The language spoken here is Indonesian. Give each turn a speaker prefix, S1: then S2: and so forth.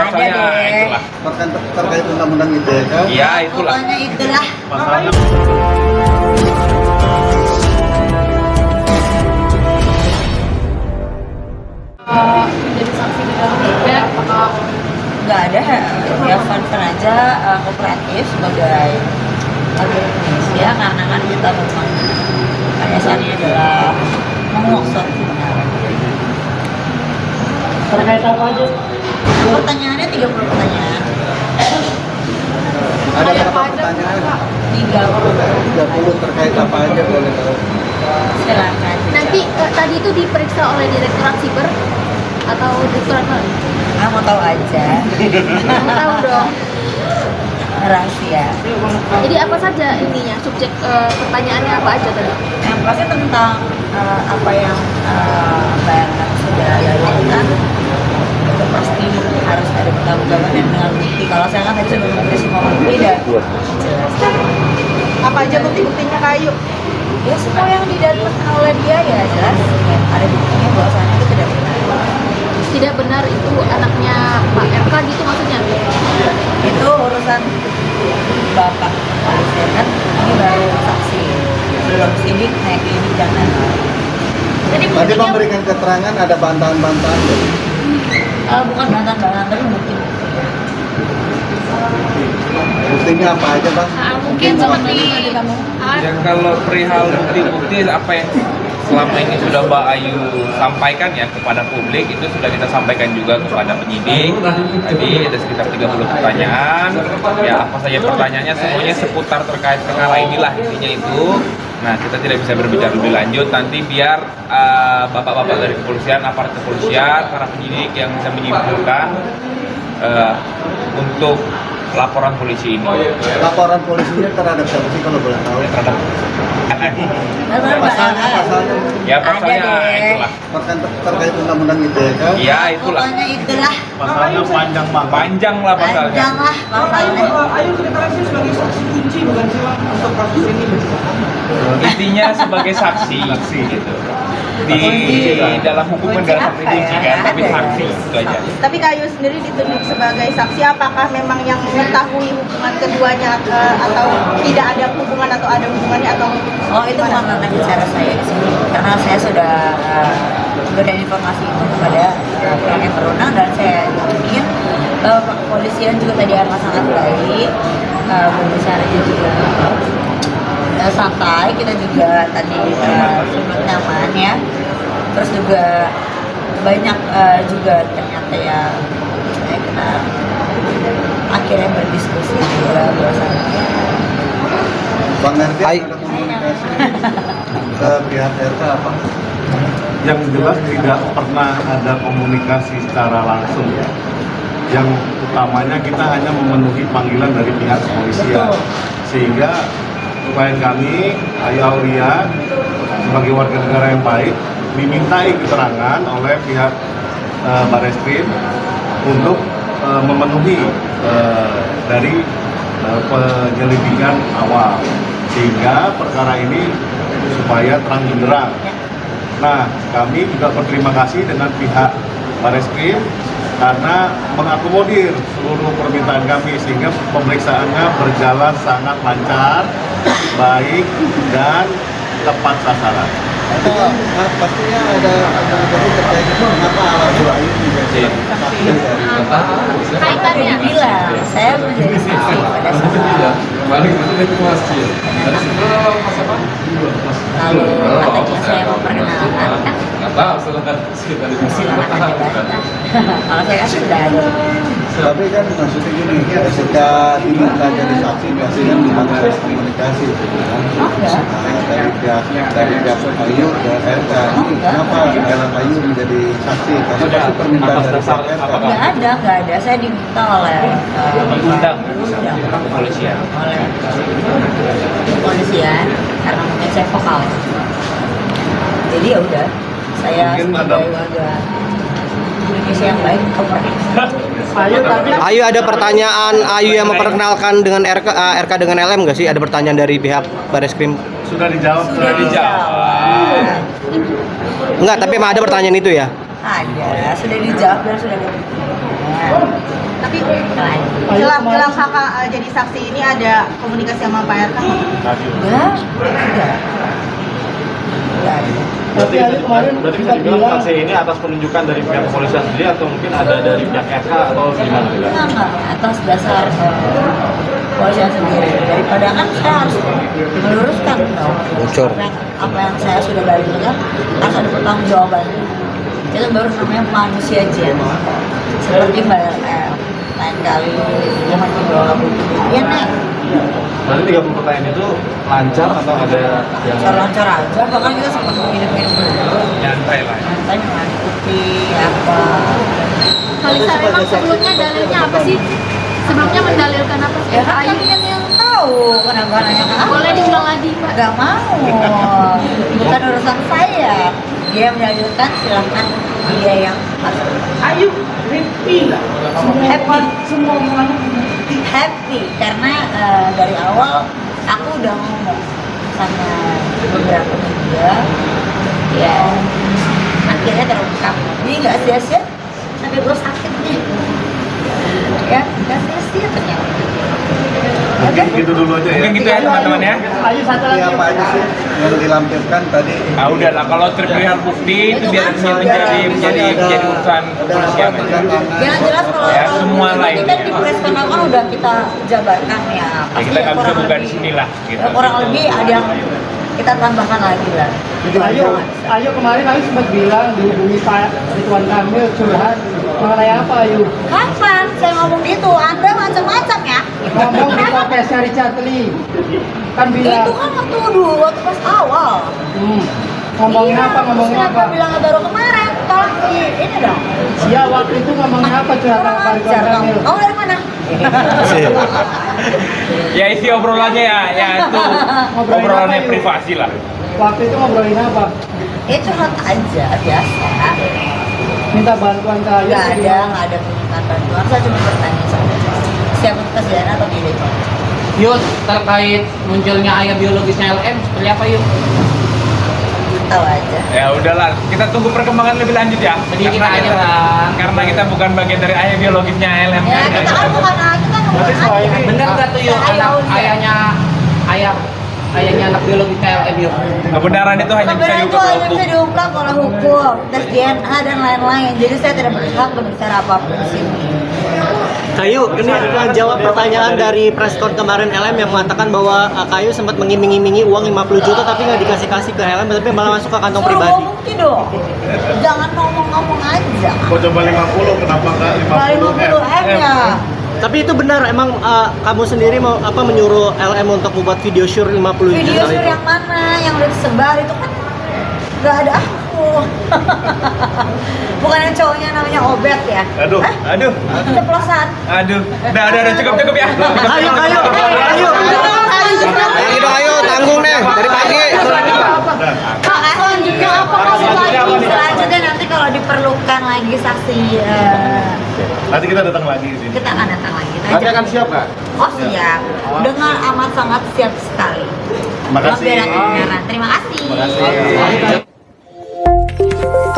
S1: pasalnya itulah.
S2: Terkait undang-undang ITE kan?
S1: Iya, itulah.
S3: Pokoknya itulah.
S1: Pasalnya.
S4: Jadi saksi di dalam juga apakah
S3: Nggak ada, ya fun-fun aja, kooperatif sebagai warga Indonesia karena kan kita memang dasarnya adalah menguasai kebenaran.
S4: terkait apa aja?
S3: Pertanyaannya 30 pertanyaan.
S2: Ada berapa pertanyaan? 30 terkait apa aja boleh tahu?
S3: Silakan.
S4: Nanti tadi itu diperiksa oleh Direktorat Siber atau Direktorat mana?
S3: Mau tahu aja.
S4: Mau tahu dong.
S3: Rahasia.
S4: Jadi apa saja ininya, subjek pertanyaannya apa aja tadi?
S3: Yang pasti tentang apa yang bayangan sudah lakukan itu pasti harus ada pertanggungjawaban dan dengan bukti. Kalau saya kan tadi sudah memberi semua bukti dan jelas.
S5: Apa aja bukti-buktinya kayu?
S3: Ya semua yang didapatkan oleh dia ya jelas ya, ada buktinya bahwasannya itu tidak benar.
S4: Tidak benar itu anaknya Pak RK gitu maksudnya?
S3: Itu urusan bapak polisi kan, ini baru saksi belum sidik naik ini dan lain-lain.
S4: Jadi
S2: Tadi
S4: buktinya
S2: memberikan keterangan ada bantahan-bantahan.
S3: Bukan bantahan tapi bukti.
S2: Buktinya apa aja bang?
S4: mungkin seperti
S1: Ya kalau perihal bukti-bukti apa yang selama ini sudah Mbak Ayu sampaikan ya kepada publik itu sudah kita sampaikan juga kepada penyidik. Tadi ada sekitar 30 pertanyaan. Ya apa saja pertanyaannya semuanya seputar terkait perkara inilah intinya itu. Nah kita tidak bisa berbicara lebih lanjut nanti biar bapak-bapak dari kepolisian, aparat kepolisian, para penyidik yang bisa menyimpulkan untuk laporan polisi ini.
S2: Laporan polisinya terhadap siapa sih kalau boleh tahu?
S1: Terhadap
S2: Pasalnya
S1: ya pasalnya
S3: Ada deh.
S1: itulah.
S2: terkait undang-undang ITE kan?
S1: Ya itulah.
S3: Pokoknya itulah.
S1: Pasalnya panjang banget. Panjang lah pasalnya.
S3: Panjang lah pasalnya.
S5: Ayu deklarasi sebagai saksi kunci bukan sih Bang, untuk kasus ini?
S1: Intinya sebagai saksi gitu. Di dalam hukum kan nggak seperti kunci kan, tapi saksi itu aja.
S5: Tapi Kayu sendiri ditunjuk sebagai saksi, apakah memang yang mengetahui hubungan keduanya atau tidak ada hubungan atau ada hubungannya atau
S3: Oh itu bukan ranah bicara saya di sini karena saya sudah memberikan informasi itu kepada pihak yang berwenang dan saya yakin kepolisian juga tadi amat sangat baik, berbicaranya juga santai, kita juga tadi sudut nyaman ya, terus juga banyak juga ternyata ya kita akhirnya berdiskusi juga bahwasannya.
S2: Bang Nanti ada komunikasi ke pihak RK apa?
S6: Yang jelas tidak pernah ada komunikasi secara langsung ya. Yang utamanya kita hanya memenuhi panggilan dari pihak kepolisian. Sehingga klien kami, Ayu Aulia, sebagai warga negara yang baik, dimintai keterangan oleh pihak Bareskrim untuk memenuhi dari penyelidikan awal. Sehingga perkara ini supaya terang benderang. Nah, kami juga berterima kasih dengan pihak Bareskrim karena mengakomodir seluruh permintaan kami sehingga pemeriksaannya berjalan sangat lancar, baik dan tepat sasaran.
S2: Itu pastinya ada komunikasi terkait itu mengapa alasan Ayu menjadi saksi dari
S4: kaitannya
S3: Bilang saya menjadi saksi pada saat lalu katanya saya mau perkenalkan kan silakan aja bantah. Kalau saya kan sudah ada.
S2: Tapi kan maksudnya gini, ketika diminta jadi saksi pasti kan dibangun komunikasi kan? Dari pihak Ayu ke RK ini kenapa jalan Ayu menjadi saksi? Karena pasti permintaan dari pihak RK.
S3: Nggak ada. Saya diminta oleh
S1: Undang kepolisian.
S3: oleh kepolisian karena mungkin saya vokal. Jadi ya udah, saya sebagai warga Indonesia yang baik kooperatif.
S7: Ayu ada pertanyaan Ayu yang memperkenalkan dengan RK dengan LM nggak sih? Ada pertanyaan dari pihak Bareskrim?
S6: Sudah dijawab.
S1: Sudah dijawab.
S7: Enggak, tapi emang ada pertanyaan itu ya?
S3: Ada, sudah dijawab dan sudah ada buktinya.
S5: jelang kakak jadi saksi ini ada komunikasi sama Pak RK?
S3: Enggak.
S6: Berarti bisa dibilang saksi ini atas penunjukan dari pihak kepolisian sendiri atau mungkin ada dari pihak RK atau gimana juga?
S3: Enggak, atas dasar kepolisian sendiri. Daripada kan saya harus meluruskan
S7: Bocor.
S3: apa yang saya sudah dalilkan, harus ada pertanggungjawaban. Itu baru namanya manusia jin. Seperti Mbak lain kali dia masih bawa buku. Iya nek.
S6: Berarti 30 pertanyaan itu lancar atau ada yang
S3: Lancar aja, bahkan kita sempat minum-minum dulu.
S1: Nyantai lah.
S3: Nanti mengikuti apa.
S4: Kalisar emang sebelumnya dalilnya apa sih? Sebelumnya mendalilkan apa sih?
S3: Ya kan kalian yang tahu kenapa nanya ke aku.
S4: Boleh diulang lagi, Pak.
S3: Gak mau, bukan urusan saya. Dia menyalurkan, silahkan dia yang harus.
S5: Ayo, happy lah.
S3: Happy karena dari awal aku udah ngomong sama beberapa media, ya akhirnya terungkap. Ini nggak sia-sia, tapi gue sakit nih. Ya, nggak sia-sia ternyata.
S6: mungkin gitu dulu aja ya.
S1: Mungkin gitu ya teman-teman ya.
S2: Ini apa aja sih yang dilampirkan tadi?
S1: Ah udah lah, kalau terlihat bukti itu biar menjadi urusan kepolisian aja.
S3: Yang jelas kalau
S1: Ya, semua
S3: ini
S1: lain.
S3: kan di press kan udah kita jabarkan ya.
S1: Ya,
S3: Pasti
S1: kita nggak bisa
S3: kurang
S1: buka di
S3: lebih-
S1: sini lah gitu.
S3: ya, kurang lebih ada yang kita tambahkan lagi lah.
S8: Ayo kemarin Ayu sempat bilang dihubungi Pak Ridwan Kamil curhat mengenai apa Ayu?
S3: Kapan saya ngomong gitu? Anda macam-macam ya.
S8: Ngomong di podcastnya Richard Lee kan bilang.
S3: Itu kan waktu dulu, waktu pas awal.
S8: Ngomongin
S3: Iya,
S8: apa? Ngomongin
S3: terus
S8: apa?
S3: kenapa bilangnya baru kemarin? Tolong ini dong.
S8: Iya waktu itu ngomongin apa curhat sama Pak Ridwan
S3: Kurang
S8: Kamil?
S3: ajar. Kamu dari mana?
S1: Ya isi obrolannya ya itu obrolannya privasi lah.
S8: Waktu itu ngobrolin apa?
S3: Ya curhat aja biasa.
S8: Minta bantuan ke Ayu?
S3: Nggak ada permintaan bantuan. Saya cuma bertanya saja. Siapa kesediaan atau tidak?
S9: Yud, terkait munculnya ayah biologisnya LM, seperti apa Yud?
S3: Tahu aja.
S1: Ya udahlah, kita tunggu perkembangan lebih lanjut ya.
S9: Sedikit aja, Bang.
S1: Karena kita bukan bagian dari ayah biologisnya LM.
S3: Ya kita kan bukan kita
S8: Berarti selama ini
S9: Bener nggak tuh Yud, ayahnya anak biologisnya LM Yud?
S1: Kebenaran itu hanya bisa
S3: Kebenaran itu
S1: diungkap
S3: hanya
S1: oleh
S3: bisa
S1: hukum.
S3: diungkap oleh hukum, tes DNA dan lain-lain. Jadi saya tidak berhak berbicara apapun di sini.
S7: Kayu, ini jawab pertanyaan dari preskon kemarin LM yang mengatakan bahwa Kayu sempat mengiming-imingi uang 50 juta tapi nggak dikasih-kasih ke LM tapi malah masuk ke kantong
S3: Suruh
S7: pribadi.
S3: bawa bukti dong. Jangan ngomong-ngomong aja.
S6: Kok coba 50, kenapa nggak
S3: 50 M ya.
S7: Tapi itu benar, emang kamu sendiri mau menyuruh LM untuk membuat video shoot 50 juta
S3: Video sur
S7: itu?
S3: yang mana yang udah disebar itu kan nggak ada aku. Bukan yang cowoknya namanya Obet ya.
S6: Aduh.
S3: Ceplosan.
S1: Aduh, udah cukup ya.
S7: Ayo. Yang itu ayo, tanggung deh dari pagi.
S3: Selanjutnya apa? Selanjutnya nanti kalau diperlukan lagi saksi,
S6: Nanti kita datang lagi di sini.
S3: kita akan datang lagi.
S6: Nanti akan siap nggak?
S3: Oh siap, dengan amat sangat siap sekali.
S6: Terima kasih.
S3: Membela kebenaran. Terima kasih.
S6: Terima kasih.